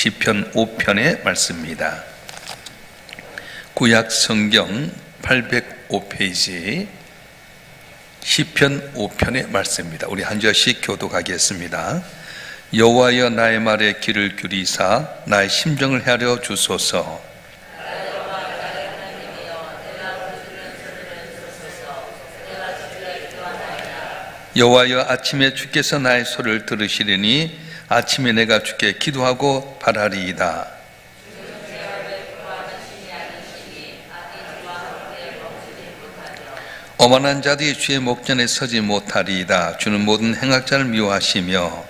시편 5편의 말씀입니다. 구약 성경 805페이지 시편 5편의 말씀입니다. 우리 한 절씩 교독하겠습니다. 여호와여 나의 말에 귀를 기울이사 나의 심정을 헤아려 주소서. 여호와여 아침에 주께서 나의 소리를 들으시리니 아침에 내가 주께 기도하고 바라리이다. 오만한 자들이 주의 목전에 서지 못하리이다. 주는 모든 행악자를 미워하시며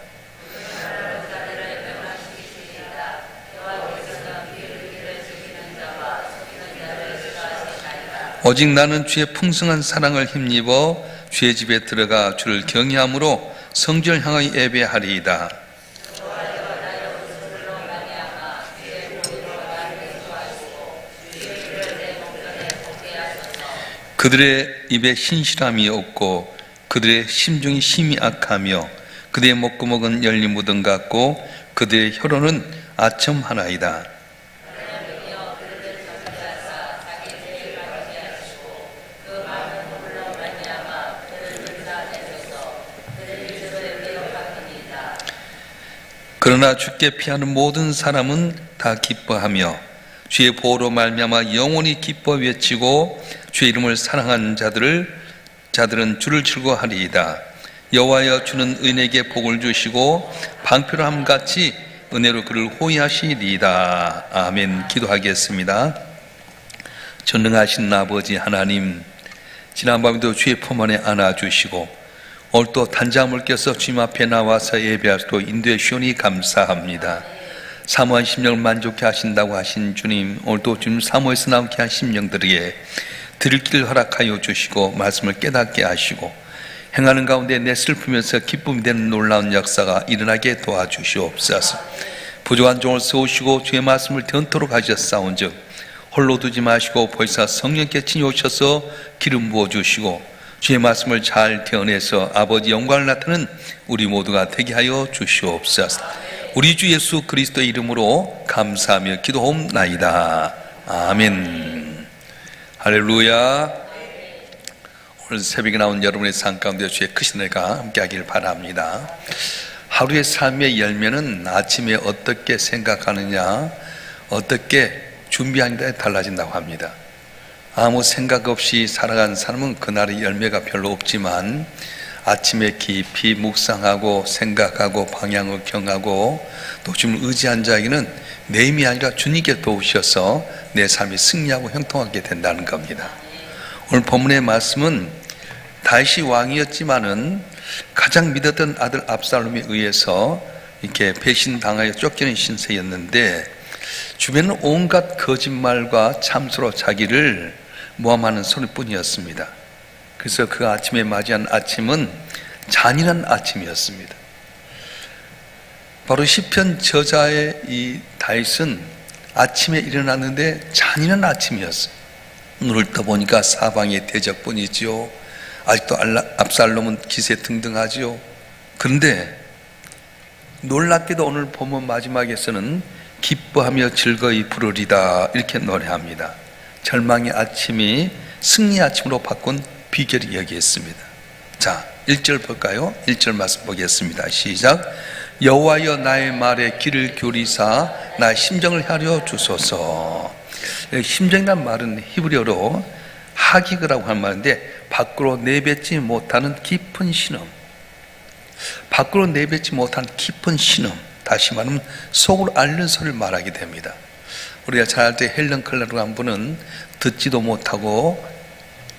오직 나는 주의 풍성한 사랑을 힘입어 주의 집에 들어가 주를 경외함으로 성전을 향하여 예배하리이다. 그들의 입에 신실함이 없고 그들의 심중이 심히 악하며 그들의 목구멍은 열린 무덤 같고 그들의 혀로는 아첨 하나이다. 그러나 주께 피하는 모든 사람은 다 기뻐하며 주의 보호로 말미암아 영원히 기뻐 외치고 주의 이름을 사랑하는 자들은 주를 즐거워하리이다. 여호와여 주는 의인에게 복을 주시고 방패로 함같이 은혜로 그를 호위하시리이다. 아멘. 기도하겠습니다. 전능하신 아버지 하나님, 지난밤에도 주의 품 안에 안아주시고 오늘 또 단잠을 깨서 주님 앞에 나와서 예배할 수 있도록 인도해 주시니 감사합니다. 사모한 심령을 만족해 하신다고 하신 주님, 오늘도 주님 사모에서 나오게 한 심령들에게 들을 길을 허락하여 주시고 말씀을 깨닫게 하시고 행하는 가운데 내 슬프면서 기쁨이 되는 놀라운 역사가 일어나게 도와주시옵소서. 부족한 종을 세우시고 주의 말씀을 전토록 하셨사온즉 홀로 두지 마시고 벌써 성령께 친히 오셔서 기름 부어주시고 주의 말씀을 잘 태어내서 아버지 영광을 나타내는 우리 모두가 되게 하여 주시옵소서. 우리 주 예수 그리스도의 이름으로 감사하며 기도하옵나이다. 아멘. 할렐루야. 오늘 새벽에 나온 여러분의 삶 가운데 주의 크신 은혜가 함께하길 바랍니다. 하루의 삶의 열매는 아침에 어떻게 생각하느냐, 어떻게 준비하느냐에 달라진다고 합니다. 아무 생각 없이 살아간 사람은 그날의 열매가 별로 없지만 아침에 깊이 묵상하고 생각하고 방향을 경하고 또 주님을 의지한 자에게는 내 힘이 아니라 주님께 도우셔서 내 삶이 승리하고 형통하게 된다는 겁니다. 오늘 본문의 말씀은 다윗이 왕이었지만은 가장 믿었던 아들 압살롬에 의해서 이렇게 배신당하여 쫓기는 신세였는데 주변은 온갖 거짓말과 참수로 자기를 모함하는 소리뿐이었습니다. 그래서 그 아침에 맞이한 아침은 잔인한 아침이었습니다. 바로 시편 저자의 이 다윗은 아침에 일어났는데 잔인한 아침이었어요. 눈을 떠보니까 사방에 대적뿐이지요. 아직도 압살롬은 기세 등등하지요. 그런데 놀랍게도 오늘 본문 마지막에서는 기뻐하며 즐거이 부르리다 이렇게 노래합니다. 절망의 아침이 승리의 아침으로 바꾼 비결이 여기 있습니다. 자, 1절 볼까요? 1절 말씀 보겠습니다. 시작. 여호와여 나의 말에 귀를 기울이사 나의 심정을 헤아려 주소서. 심정이란 말은 히브리어로 하기그라고 하는 말인데 밖으로 내뱉지 못하는 깊은 신음, 밖으로 내뱉지 못한 깊은 신음, 다시 말하면 속으로 앓는 소리를 말하게 됩니다. 우리가 잘 알 때 헬런 켈러라고 한 분은 듣지도 못하고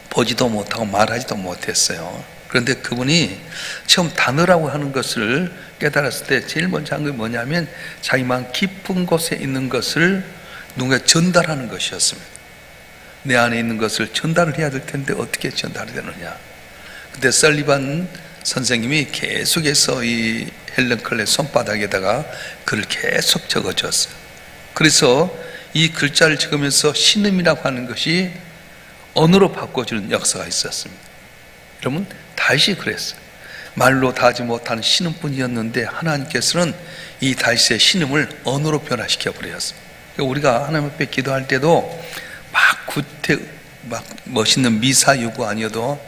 보지도 못하고 말하지도 못했어요. 그런데 그분이 처음 단어라고 하는 것을 깨달았을 때 제일 먼저 한 게 뭐냐면 자기 마음 깊은 곳에 있는 것을 누군가 전달하는 것이었습니다. 내 안에 있는 것을 전달을 해야 될 텐데 어떻게 전달이 되느냐. 근데 설리반 선생님이 계속해서 이 헬런 켈러의 손바닥에다가 글을 계속 적어줬어요. 그래서 이 글자를 적으면서 신음이라고 하는 것이 언어로 바꿔주는 역사가 있었습니다. 여러분, 다윗이 그랬어요. 말로 다 하지 못하는 신음뿐이었는데 하나님께서는 이 다윗의 신음을 언어로 변화시켜 버렸습니다. 우리가 하나님 앞에 기도할 때도 막 멋있는 미사 요구 아니어도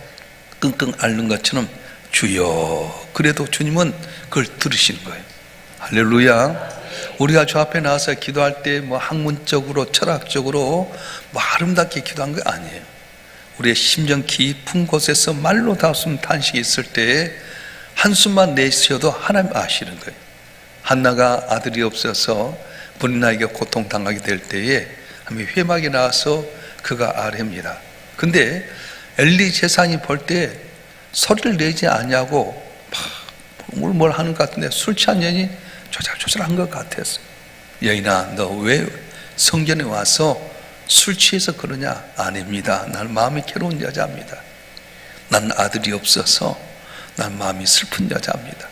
끙끙 앓는 것처럼 주여, 그래도 주님은 그걸 들으시는 거예요. 할렐루야. 우리가 주 앞에 나와서 기도할 때 뭐 학문적으로 철학적으로 뭐 아름답게 기도한 거 아니에요. 우리의 심정 깊은 곳에서 말로 닿았으면 탄식이 있을 때 한숨만 내쉬어도 하나님 아시는 거예요. 한나가 아들이 없어서 본인에게 고통당하게 될 때에 회막에 나와서 그가 아뢰입니다. 근데 엘리 제사장이 볼 때 소리를 내지 않냐고 뭘 하는 것 같은데 술 취한 년이 조잘조잘한 것 같았어요. 여인아, 너 왜 성전에 와서 술 취해서 그러냐? 아닙니다. 나는 마음이 괴로운 여자입니다. 난 아들이 없어서 난 마음이 슬픈 여자입니다.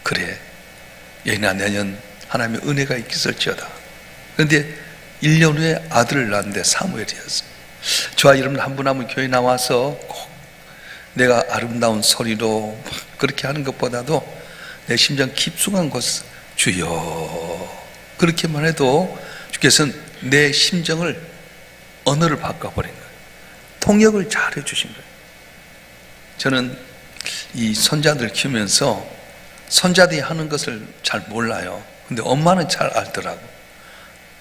그래, 여인아, 내년 하나님의 은혜가 있겠을지어다. 그런데 1년 후에 아들을 낳았는데 사무엘이었어요. 저와 여러분 한 분 한 분 교회 나와서 꼭 내가 아름다운 소리로 그렇게 하는 것보다도 내 심장 깊숙한 곳, 주여, 그렇게만 해도 주께서는 내 심정을 언어를 바꿔버린 거예요. 통역을 잘 해주신 거예요. 저는 이 손자들 키우면서 손자들이 하는 것을 잘 몰라요. 근데 엄마는 잘 알더라고.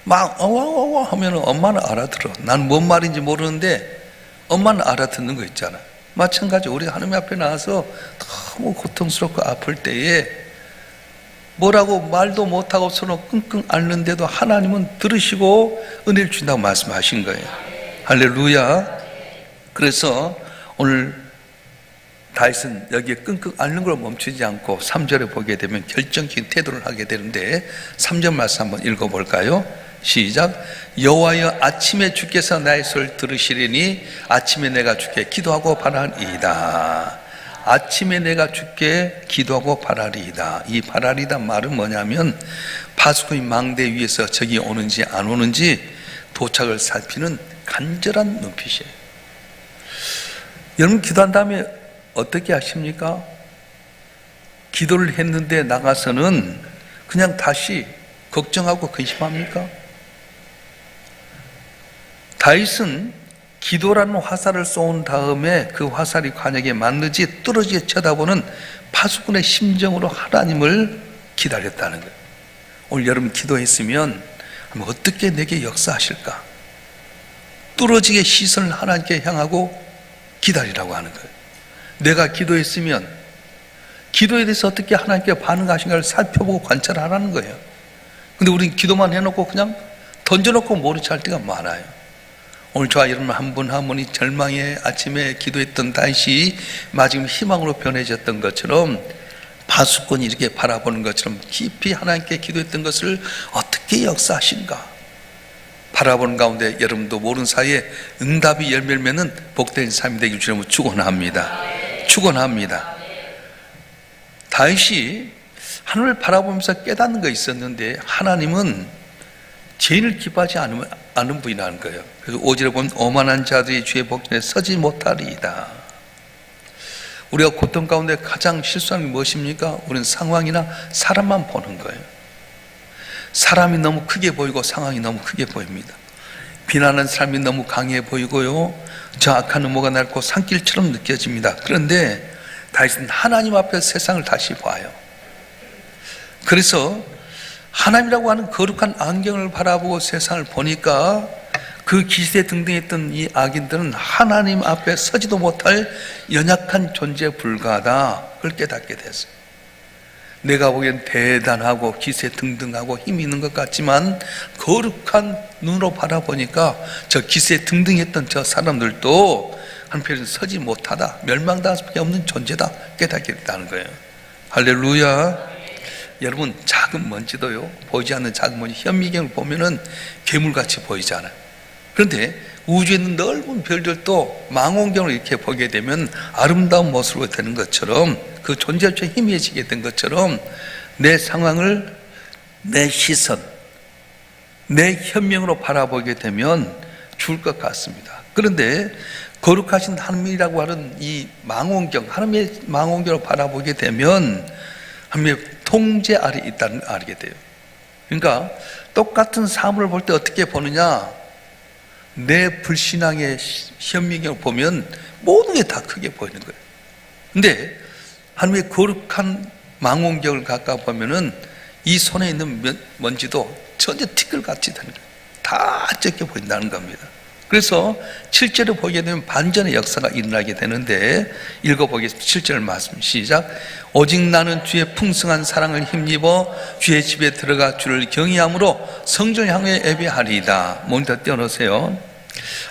막 어와와와 하면 엄마는 알아들어. 난 뭔 말인지 모르는데 엄마는 알아듣는 거 있잖아. 마찬가지 우리가 하나님 앞에 나와서 너무 고통스럽고 아플 때에 뭐라고 말도 못하고 서로 끙끙 앓는데도 하나님은 들으시고 은혜를 준다고 말씀하신 거예요. 할렐루야. 그래서 오늘 다윗은 여기에 끙끙 앓는 걸 멈추지 않고 3절에 보게 되면 결정적인 태도를 하게 되는데 3절 말씀 한번 읽어볼까요? 시작. 여호와여, 아침에 주께서 나의 소리를 들으시리니 아침에 내가 주께 기도하고 바라리이다. 아침에 내가 주께 기도하고 바라리이다. 이 바라리이다 말은 뭐냐면 파수꾼이 망대 위에서 적이 오는지 안 오는지 도착을 살피는 간절한 눈빛이에요. 여러분 기도한 다음에 어떻게 하십니까? 기도를 했는데 나가서는 그냥 다시 걱정하고 근심합니까? 다윗은 기도라는 화살을 쏘은 다음에 그 화살이 관역에 맞는지 뚫어지게 쳐다보는 파수꾼의 심정으로 하나님을 기다렸다는 거예요. 오늘 여러분 기도했으면 어떻게 내게 역사하실까? 뚫어지게 시선을 하나님께 향하고 기다리라고 하는 거예요. 내가 기도했으면 기도에 대해서 어떻게 하나님께 반응하신가를 살펴보고 관찰하라는 거예요. 근데 우리는 기도만 해놓고 그냥 던져놓고 모른 척 할 때가 많아요. 오늘 저와 여러분 한 분 한 분이 절망의 아침에 기도했던 다윗이 마지막 희망으로 변해졌던 것처럼 파수꾼이 이렇게 바라보는 것처럼 깊이 하나님께 기도했던 것을 어떻게 역사하신가 바라보는 가운데 여러분도 모르는 사이에 응답이 열매면 복된 삶이 되길 주님으로 축원합니다. 축원합니다. 다윗이 하늘을 바라보면서 깨닫는 거 있었는데 하나님은 죄인을 기뻐하지 않은 분이라는 거예요. 그래서 5절에 보면 오만한 자들이 주의 복전에 서지 못하리이다. 우리가 고통 가운데 가장 실수하는 게 무엇입니까? 우리는 상황이나 사람만 보는 거예요. 사람이 너무 크게 보이고 상황이 너무 크게 보입니다. 비난하는 사람이 너무 강해 보이고요, 저 악한 음모가 낡고 산길처럼 느껴집니다. 그런데 다윗은 하나님 앞에 세상을 다시 봐요. 그래서 하나님이라고 하는 거룩한 안경을 바라보고 세상을 보니까 그 기세등등했던 이 악인들은 하나님 앞에 서지도 못할 연약한 존재에 불과하다. 그걸 깨닫게 됐어요. 내가 보기엔 대단하고 기세등등하고 힘이 있는 것 같지만 거룩한 눈으로 바라보니까 저 기세등등했던 저 사람들도 한편에서 서지 못하다, 멸망당할 수밖에 없는 존재다 깨닫게 됐다는 거예요. 할렐루야. 여러분 작은 먼지도요, 보이지 않는 작은 먼지 현미경을 보면은 괴물같이 보이잖아요. 그런데 우주에 있는 넓은 별들도 망원경을 이렇게 보게 되면 아름다운 모습으로 되는 것처럼, 그 존재 자체가 희미해지게 된 것처럼 내 상황을 내 시선, 내 현명으로 바라보게 되면 죽을 것 같습니다. 그런데 거룩하신 하나님이라고 하는 이 망원경, 하나님의 망원경을 바라보게 되면 하나님의 통제 아래 있다는 걸 알게 돼요. 그러니까 똑같은 사물을 볼 때 어떻게 보느냐, 내 불신앙의 현미경을 보면 모든 게 다 크게 보이는 거예요. 근데 하나님의 거룩한 망원경을 가까이 보면은 이 손에 있는 먼지도 전혀 티끌같이 되는 거예요. 다 적게 보인다는 겁니다. 그래서 7절을 보게 되면 반전의 역사가 일어나게 되는데, 읽어보겠습니다. 7절 말씀 시작. 오직 나는 주의 풍성한 사랑을 힘입어 주의 집에 들어가 주를 경외함으로 성전을 향해 예배하리이다. 모니터 띄워놓으세요.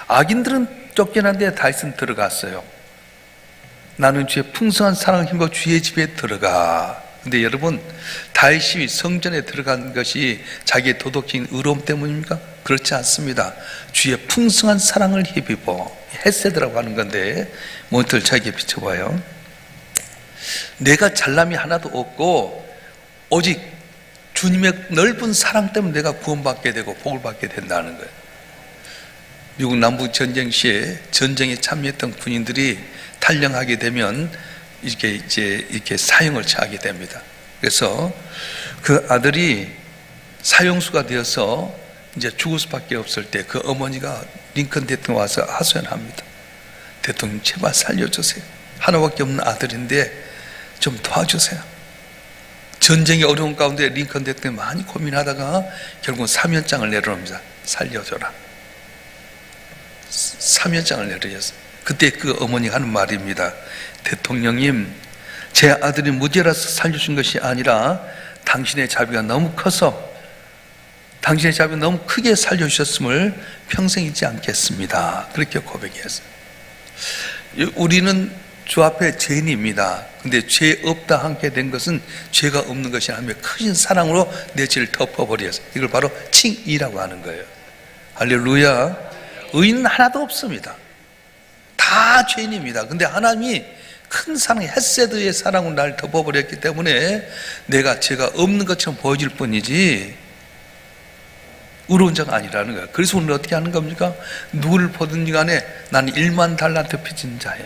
악인들은 쫓겨난데 다윗은 들어갔어요. 나는 주의 풍성한 사랑을 힘입어 주의 집에 들어가. 근데 여러분, 다윗이 성전에 들어간 것이 자기의 도덕적인 의로움 때문입니까? 그렇지 않습니다. 주의 풍성한 사랑을 힘입어, 헤세드라고 하는 건데, 모니터를 자기에 비춰봐요. 내가 잘남이 하나도 없고 오직 주님의 넓은 사랑 때문에 내가 구원받게 되고 복을 받게 된다는 거예요. 미국 남북 전쟁 시에 전쟁에 참여했던 군인들이 탈영하게 되면 이렇게 사형을 처하게 됩니다. 그래서 그 아들이 사형수가 되어서 이제 죽을 수밖에 없을 때 그 어머니가 링컨 대통령 와서 하소연합니다. 대통령 제발 살려주세요. 하나밖에 없는 아들인데 좀 도와주세요. 전쟁의 어려운 가운데 링컨 대통령이 많이 고민하다가 결국 사면장을 내려옵니다. 살려줘라. 사면장을 내려줬어요. 그때 그 어머니가 하는 말입니다. 대통령님, 제 아들이 무죄라서 살려준 것이 아니라 당신의 자비가 너무 커서, 당신의 자비가 너무 크게 살려주셨음을 평생 잊지 않겠습니다. 그렇게 고백했어요. 우리는 주 앞에 죄인입니다. 근데 죄 없다 함께 된 것은 죄가 없는 것이 아니라 크신 사랑으로 내 죄를 덮어버렸어요. 이걸 바로 칭의라고 하는 거예요. 할렐루야. 의인은 하나도 없습니다. 다 죄인입니다. 근데 하나님이 큰 사랑, 헤세드의 사랑으로 나를 덮어버렸기 때문에 내가 죄가 없는 것처럼 보여질 뿐이지 의로운 자가 아니라는 거예요. 그래서 오늘 어떻게 하는 겁니까? 누구를 보든지 간에 나는 1만 달란트 빚진 자예요.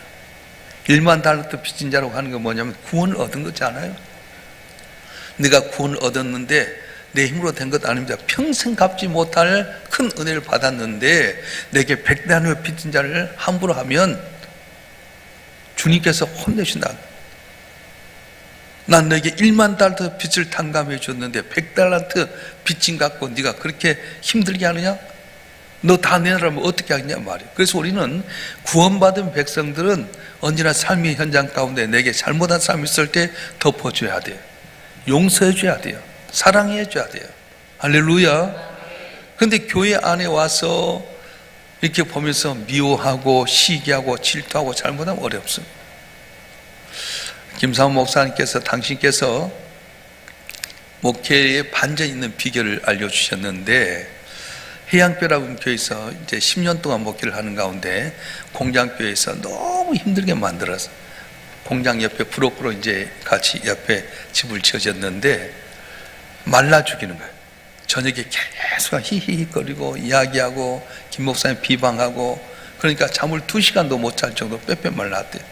1만 달란트 빚진 자라고 하는 건 뭐냐면 구원을 얻은 거잖아요. 내가 구원을 얻었는데 내 힘으로 된 것 아닙니다. 평생 갚지 못할 큰 은혜를 받았는데 내게 100달란트 빚진 자를 함부로 하면 주님께서 혼내신다. 난 너에게 1만 달란트 빚을 탕감해 줬는데 100달란트 빚진 갖고 네가 그렇게 힘들게 하느냐? 너 다 내놔라면 어떻게 하겠냐 말이에요. 그래서 우리는 구원받은 백성들은 언제나 삶의 현장 가운데 내게 잘못한 사람이 있을 때 덮어줘야 돼요. 용서해 줘야 돼요. 사랑해 줘야 돼요. 할렐루야. 그런데 교회 안에 와서 이렇게 보면서 미워하고 시기하고 질투하고 잘못하면 어렵습니다. 김사원 목사님께서 당신께서 목회에 반전이 있는 비결을 알려주셨는데, 해양교회라고 하는 교회에서 이제 10년 동안 목회를 하는 가운데 공장교회에서 너무 힘들게 만들어서 공장 옆에 브로커로 이제 같이 옆에 집을 지어졌는데 말라 죽이는 거예요. 저녁에 계속 히히히거리고 이야기하고 김 목사님 비방하고, 그러니까 잠을 2시간도 못 잘 정도로 빼빼 말랐대요.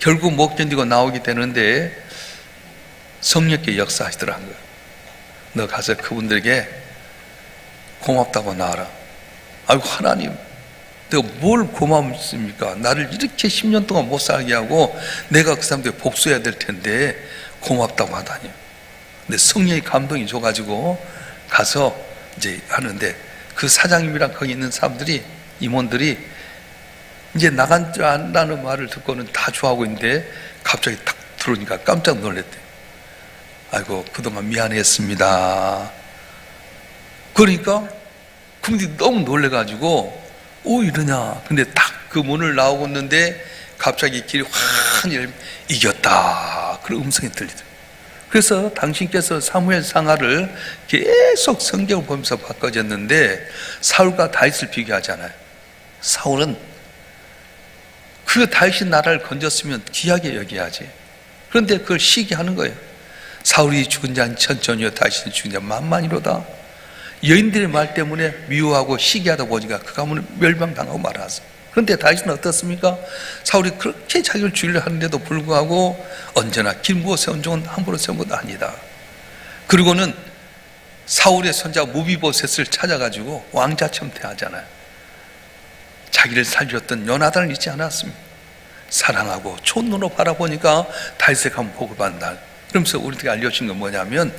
결국 못 견디고 나오게 되는데 성령께 역사하시더라는 거예요. 너 가서 그분들에게 고맙다고 나와라. 아이고 하나님, 내가 뭘 고맙습니까? 나를 이렇게 10년 동안 못 살게 하고 내가 그 사람들에게 복수해야 될 텐데 고맙다고 하다니. 근데 성령의 감동이 줘가지고 가서 이제 하는데, 그 사장님이랑 거기 있는 사람들이, 임원들이 이제 나간다는 말을 듣고는 다 좋아하고 있는데 갑자기 딱 들어오니까 깜짝 놀랐대요. 아이고 그동안 미안했습니다. 그러니까 근데 너무 놀래가지고 이러냐. 근데 딱 그 문을 나오고 있는데 갑자기 길이 확 열리면 이겼다 그런 음성이 들리더라고요. 그래서 당신께서 사무엘 상하를 계속 성경을 보면서 바꿔졌는데 사울과 다윗을 비교하잖아요. 사울은 그 다윗이 나라를 건졌으면 귀하게 여겨야지. 그런데 그걸 시기하는 거예요. 사울이 죽은 자는 천천히요 다윗이 죽은 자는 만만이로다. 여인들의 말 때문에 미워하고 시기하다 보니까 그 가문을 멸망당하고 말았어요. 그런데 다윗은 어떻습니까? 사울이 그렇게 자기를 죽이려 하는데도 불구하고 언제나 길 부어 세운 종은 함부로 세운 것 아니다. 그리고는 사울의 손자 무비보셋을 찾아가지고 왕자처럼 대하잖아요. 자기를 살렸던 요나단을 잊지 않았습니다. 사랑하고 좋은 눈으로 바라보니까 다윗에게 가면 복을 받는다. 그러면서 우리에게 알려준 건 뭐냐면,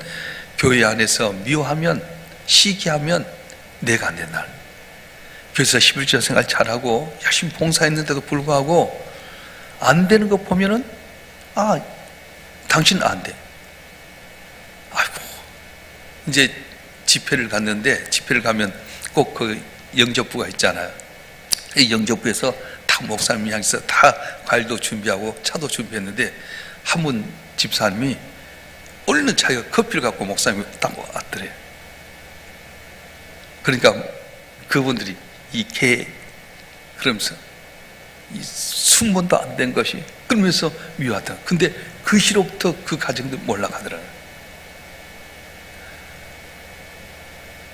교회 안에서 미워하면, 시기하면 내가 안 된다. 그래서 11조 생활 잘하고 열심히 봉사했는데도 불구하고 안 되는 거 보면은, 당신 안 돼. 아이고, 이제 집회를 갔는데, 집회를 가면 꼭 그 영접부가 있잖아요. 이 영접부에서 다 목사님이 향해서 다 과일도 준비하고 차도 준비했는데, 한 분 집사님이 얼른 자기가 커피를 갖고 목사님이 딱 왔더래요. 그러니까 그분들이 그러면서 이 순번도 안 된 것이, 그러면서 미워하다. 근데 그 시로부터 그 가정도 몰락하더라고요.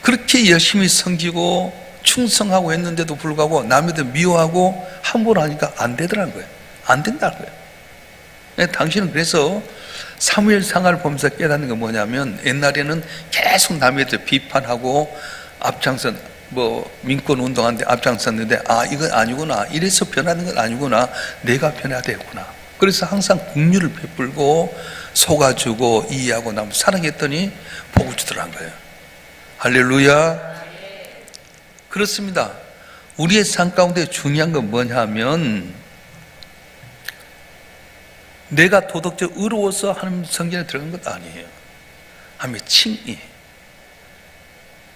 그렇게 열심히 섬기고 충성하고 했는데도 불구하고 남에도 미워하고 함부로 하니까 안 되더라는 거예요. 안 된다는 거예요. 당신은 그래서 사무엘상을 보면서 깨닫는 건 뭐냐면, 옛날에는 계속 남에 대해 비판하고 앞장선, 민권 운동하는데 앞장섰는데, 이건 아니구나, 이래서 변하는 건 아니구나, 내가 변해야 되겠구나. 그래서 항상 긍휼을 베풀고 속아주고 이해하고 남 사랑했더니 복을 주더라는 거예요. 할렐루야. 그렇습니다. 우리의 삶 가운데 중요한 건 뭐냐 하면, 내가 도덕적 의로워서 하나님 성전에 들어간 것 아니에요. 하나님의 칭의,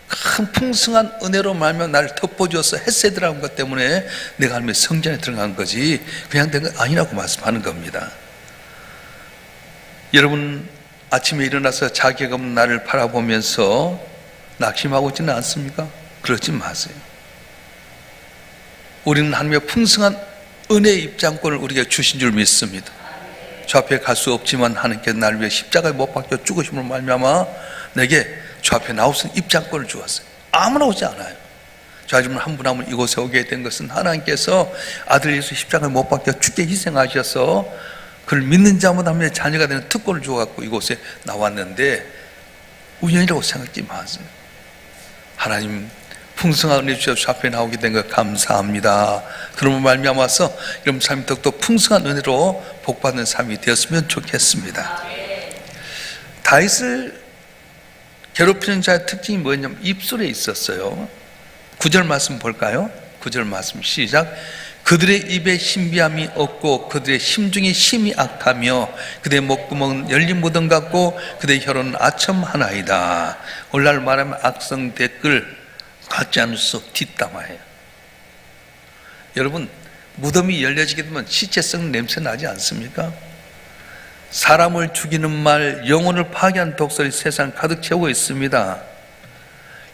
큰 풍성한 은혜로 말며 나를 덮어주어서 햇세드라는 것 때문에 내가 하나님의 성전에 들어간 거지, 그냥 된 건 아니라고 말씀하는 겁니다. 여러분, 아침에 일어나서 자격 없는 나를 바라보면서 낙심하고 있지는 않습니까? 그러지 마세요. 우리는 하나님의 풍성한 은혜의 입장권을 우리에게 주신 줄 믿습니다. 주 앞에 갈 수 없지만 하나님께서 나를 위해 십자가에 못 박혀 죽으심으로 말미암아 내게 주 앞에 나올 수 있는 입장권을 주었어요. 아무나 오지 않아요. 저하지만 한 분 한 분 이곳에 오게 된 것은 하나님께서 아들 예수 십자가에 못 박혀 죽게 희생하셔서 그를 믿는 자마다 하나님의 자녀가 되는 특권을 주어갖고 이곳에 나왔는데, 우연이라고 생각지 마세요. 하나님 풍성한 은혜 주셔서 주 앞에 나오게 된 것 감사합니다. 그러면 말미암아서 여러분 삶이 더욱더 풍성한 은혜로 복받는 삶이 되었으면 좋겠습니다. 다윗을 괴롭히는 자의 특징이 뭐였냐면 입술에 있었어요. 9절 말씀 볼까요? 9절 말씀 시작. 그들의 입에 신비함이 없고 그들의 심중이 심히 악하며 그들의 목구멍은 열린 무덤 같고 그들의 혀로는 아첨 하나이다. 오늘날 말하면 악성 댓글 같지 않을 수 뒷담화해요. 여러분, 무덤이 열려지게 되면 시체성 냄새 나지 않습니까? 사람을 죽이는 말, 영혼을 파괴한 독설이 세상 가득 채우고 있습니다.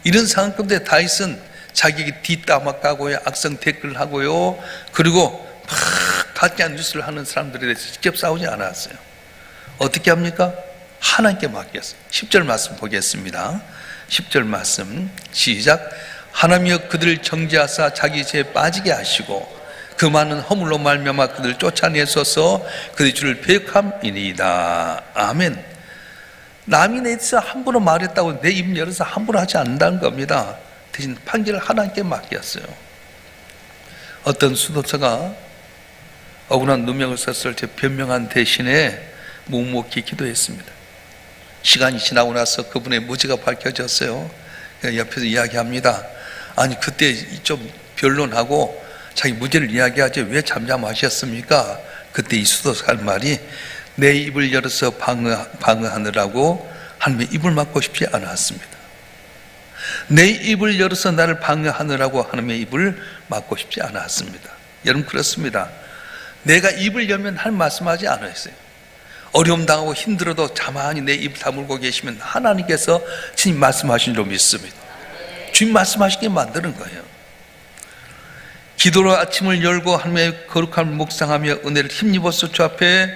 이런 상황 가운데 다윗은 자기에게 뒷담화 까고요, 악성 댓글을 하고요, 그리고 막 가짜한 뉴스를 하는 사람들에 대해서 직접 싸우지 않았어요. 어떻게 합니까? 하나님께 맡겼어요. 10절 말씀 보겠습니다. 10절 말씀 시작. 하나님이여 그들을 정죄하사 자기 죄에 빠지게 하시고 그 많은 허물로 말미암아 그들을 쫓아내소서. 그들의 주를 배역함이니이다. 아멘. 남이 내 입에서 함부로 말했다고 내 입 열어서 함부로 하지 않는다는 겁니다. 대신 판결을 하나님께 맡겼어요. 어떤 수도사가 억울한 누명을 썼을 때 변명한 대신에 묵묵히 기도했습니다. 시간이 지나고 나서 그분의 무죄가 밝혀졌어요. 옆에서 이야기합니다. 아니 그때 좀 변론하고 자기 무죄를 이야기하지 왜 잠잠하셨습니까? 그때 이 수도사가 할 말이, 내 입을 열어서 방어하느라고 하나님의 입을 막고 싶지 않았습니다. 내 입을 열어서 나를 방어하느라고 하나님의 입을 막고 싶지 않았습니다. 여러분 그렇습니다. 내가 입을 열면 하나님 말씀하지 않았어요. 어려움 당하고 힘들어도 가만히 내 입을 다물고 계시면 하나님께서 주님 말씀하신 줄 믿습니다. 주님 말씀하시게 만드는 거예요. 기도로 아침을 열고 하나님의 거룩함을 묵상하며 은혜를 힘입어서 주 앞에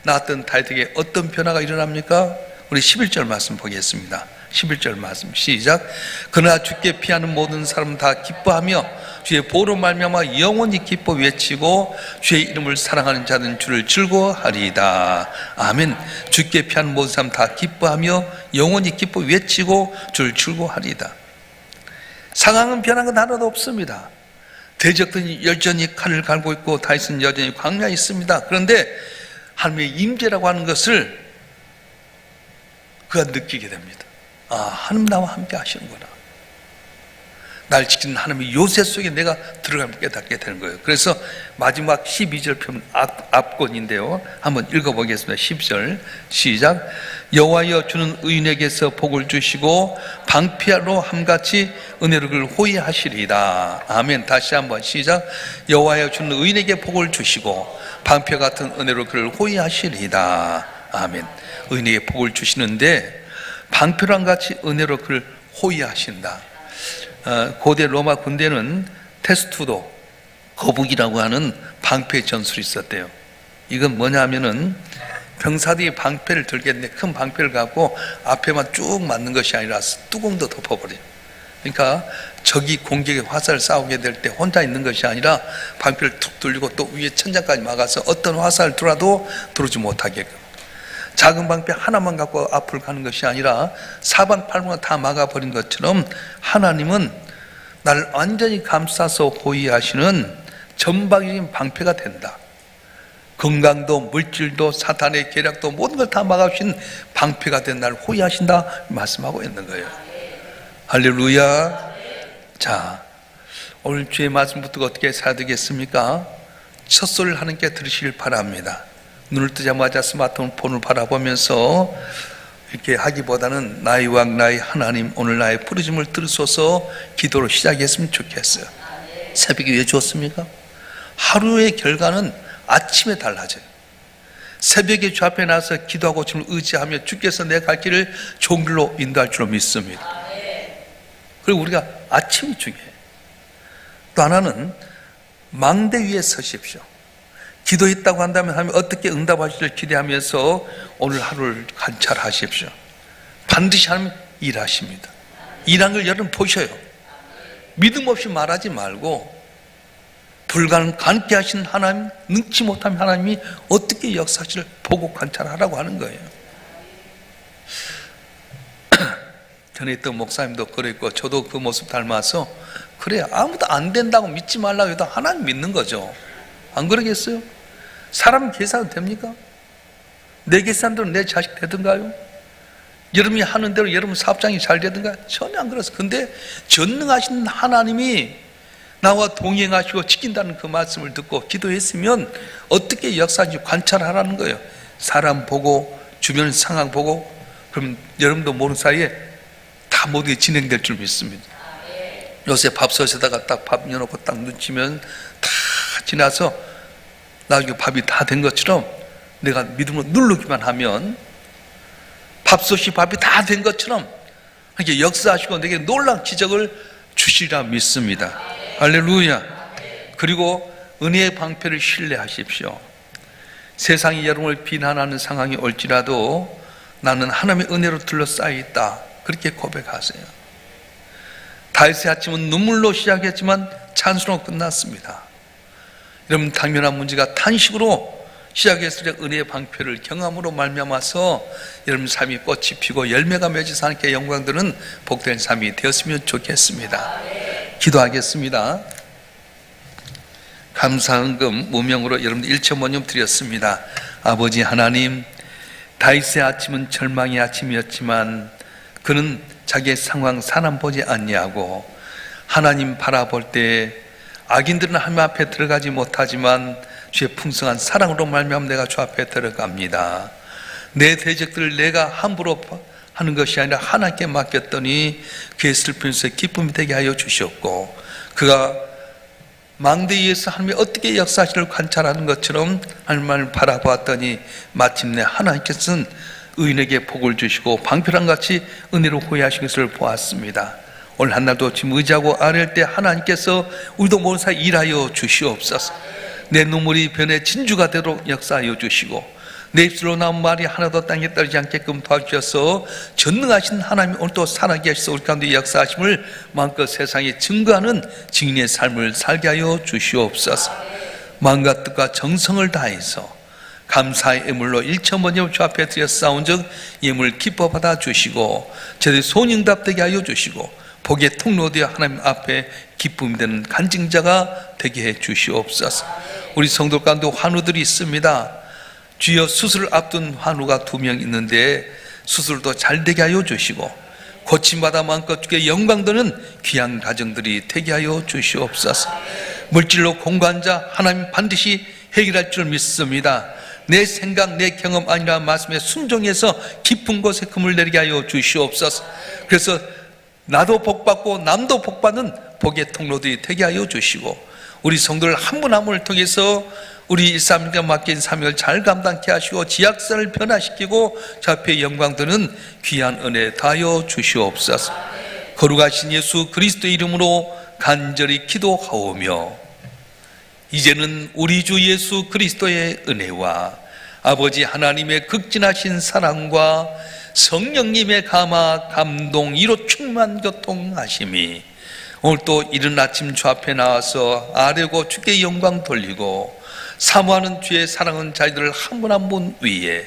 나왔던 다윗에게 어떤 변화가 일어납니까? 우리 11절 말씀 보겠습니다. 11절 말씀 시작. 그러나 주께 피하는 모든 사람은 다 기뻐하며 주의 보로 말미암아 영원히 기뻐 외치고 주의 이름을 사랑하는 자는 주를 즐거워하리이다. 아멘. 주께 피하는 모든 사람 다 기뻐하며 영원히 기뻐 외치고 주를 즐거워하리이다. 상황은 변한 건 하나도 없습니다. 대적들이 여전히 칼을 갈고 있고 다윗은 여전히 광야에 있습니다. 그런데 하나님의 임재라고 하는 것을 그가 느끼게 됩니다. 아, 하나님 나와 함께 하시는구나. 날 지키는 하나님의 요새 속에 내가 들어가면 깨닫게 되는 거예요. 그래서 마지막 12절 편 앞권인데요. 한번 읽어보겠습니다. 10절 시작. 여호와여 주는 의인에게서 복을 주시고 방패로 함같이 은혜를 호위하시리이다. 아멘. 다시 한번 시작. 여호와여 주는 의인에게 복을 주시고 방패 같은 은혜로 그를 호위하시리이다. 아멘. 의인에게 복을 주시는데 방패랑 같이 은혜로 그를 호위하신다. 고대 로마 군대는 테스투도 거북이라고 하는 방패 전술이 있었대요. 이건 뭐냐 하면은 병사들이 방패를 들겠는데 큰 방패를 갖고 앞에만 쭉 맞는 것이 아니라 뚜껑도 덮어버려요. 그러니까 적이 공격에 화살을 쏴오게 될 때 혼자 있는 것이 아니라 방패를 툭 돌리고 또 위에 천장까지 막아서 어떤 화살을 들어도 들어오지 못하게끔, 작은 방패 하나만 갖고 앞을 가는 것이 아니라 사방팔방을 다 막아버린 것처럼 하나님은 나를 완전히 감싸서 호위하시는 전방위적인 방패가 된다. 건강도 물질도 사탄의 계략도 모든 걸 다 막아주신 방패가 된 나를 호위하신다 말씀하고 있는 거예요. 할렐루야. 자, 오늘 주의 말씀부터 어떻게 살아야 되겠습니까? 첫 소리를 하나님께 들으시길 바랍니다. 눈을 뜨자마자 스마트폰을 바라보면서 이렇게 하기보다는 나의 왕 나의 하나님, 오늘 나의 부르심을 들으소서 기도로 시작했으면 좋겠어요. 새벽이 왜 좋습니까? 하루의 결과는 아침에 달라져요. 새벽에 주 앞에 나서 기도하고 주를 의지하며 주께서 내 갈 길을 좋은 길로 인도할 줄로 믿습니다. 그리고 우리가 아침이 중요해요. 또 하나는 망대 위에 서십시오. 기도했다고 한다면 하나님 어떻게 응답하실지 기대하면서 오늘 하루를 관찰하십시오. 반드시 하나님 일하십니다. 일한 걸 여러분 보셔요. 믿음 없이 말하지 말고 불가능하게 하신 하나님, 능치 못하면 하나님이 어떻게 역사실을 보고 관찰하라고 하는 거예요. 전에 있던 목사님도 그랬고 저도 그 모습 닮아서 그래, 아무도 안 된다고 믿지 말라고 해도 하나님 믿는 거죠. 안 그러겠어요? 사람 계산은 됩니까? 내 계산대로 내 자식 되든가요? 여러분이 하는 대로 여러분 사업장이 잘 되든가? 전혀 안 그렇습니다. 근데 전능하신 하나님이 나와 동행하시고 지킨다는 그 말씀을 듣고 기도했으면 어떻게 역사인지 관찰하라는 거예요. 사람 보고 주변 상황 보고, 그럼 여러분도 모르는 사이에 다 모든 게 진행될 줄 믿습니다. 요새 밥솥에다가 딱 밥 넣어놓고 딱 눈치면 다 지나서 나중에 밥이 다 된 것처럼 내가 믿음으로 누르기만 하면 밥솥이 밥이 다 된 것처럼 이렇게 역사하시고 내게 놀라운 기적을 주시리라 믿습니다. 할렐루야. 그리고 은혜의 방패를 신뢰하십시오. 세상이 여러분을 비난하는 상황이 올지라도 나는 하나님의 은혜로 둘러싸여 있다, 그렇게 고백하세요. 다윗의 아침은 눈물로 시작했지만 찬송으로 끝났습니다. 여러분, 당면한 문제가 탄식으로 시작했을 때 은혜의 방패를 경험으로 말미암아서 여러분 삶이 꽃이 피고 열매가 맺어서 하나님께 영광 드는 복된 삶이 되었으면 좋겠습니다. 기도하겠습니다. 감사헌금 무명으로 여러분들 1,000원좀 드렸습니다. 아버지 하나님, 다윗의 아침은 절망의 아침이었지만 그는 자기의 상황 사람 보지 않냐고 하나님 바라볼 때 악인들은 하나님 앞에 들어가지 못하지만 주의 풍성한 사랑으로 말미암아 내가 주 앞에 들어갑니다. 내 대적들을 내가 함부로 하는 것이 아니라 하나님께 맡겼더니 그의 슬픔에서 기쁨이 되게 하여 주시옵고, 그가 망대 위에서 하나님이 어떻게 역사하시를 관찰하는 것처럼 하나님을 바라보았더니 마침내 하나님께서는 의인에게 복을 주시고 방패랑 같이 은혜로 호위하신 것을 보았습니다. 오늘 한날도 지금 의지하고 아뢰할 때 하나님께서 우리도 모르는 사이 일하여 주시옵소서. 내 눈물이 변해 진주가 되도록 역사하여 주시고 내 입술로 나온 말이 하나도 땅에 떨어지지 않게끔 도와주셔서 전능하신 하나님이 오늘도 살아계 하셔서 우리 가운데 역사하심을 마음껏 세상에 증거하는 증인의 삶을 살게 하여 주시옵소서. 마음과 뜻과 정성을 다해서 감사의 예물로 일천번째 주 앞에 드려 싸운 즉 예물 기뻐 받아 주시고 저들이 손응답되게 하여 주시고 복의 통로되어 하나님 앞에 기쁨이 되는 간증자가 되게 해 주시옵소서. 우리 성도 가운데 환우들이 있습니다. 주여, 수술을 앞둔 환우가 2명 있는데 수술도 잘 되게 하여 주시고 고침받아 마음껏 주께 영광 드는 귀한 가정들이 되게 하여 주시옵소서. 물질로 공고한 자 하나님 반드시 해결할 줄 믿습니다. 내 생각 내 경험 아니라 말씀에 순종해서 깊은 곳에 금을 내리게 하여 주시옵소서. 그래서 나도 복받고 남도 복받는 복의 통로들이 되게 하여 주시고 우리 성도를 한 분 한 분을 통해서 우리 1,3년 맡긴 사명을 잘 감당케 하시고 지약선을 변화시키고 저 앞에 영광 드는 귀한 은혜 다하여 주시옵소서. 거룩하신 예수 그리스도의 이름으로 간절히 기도하오며 이제는 우리 주 예수 그리스도의 은혜와 아버지 하나님의 극진하신 사랑과 성령님의 감화 감동 이로 충만 교통하심이 오늘 또 이른 아침 주 앞에 나와서 아뢰고 주께 영광 돌리고 사모하는 주의 사랑하는 자들을 한 분 한 분 위에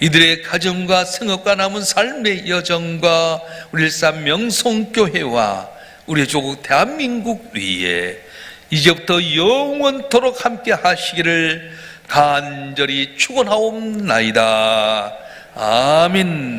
이들의 가정과 생업과 남은 삶의 여정과 우리 일산 명성교회와 우리 조국 대한민국 위에 이제부터 영원토록 함께 하시기를 간절히 축원하옵나이다. 아멘.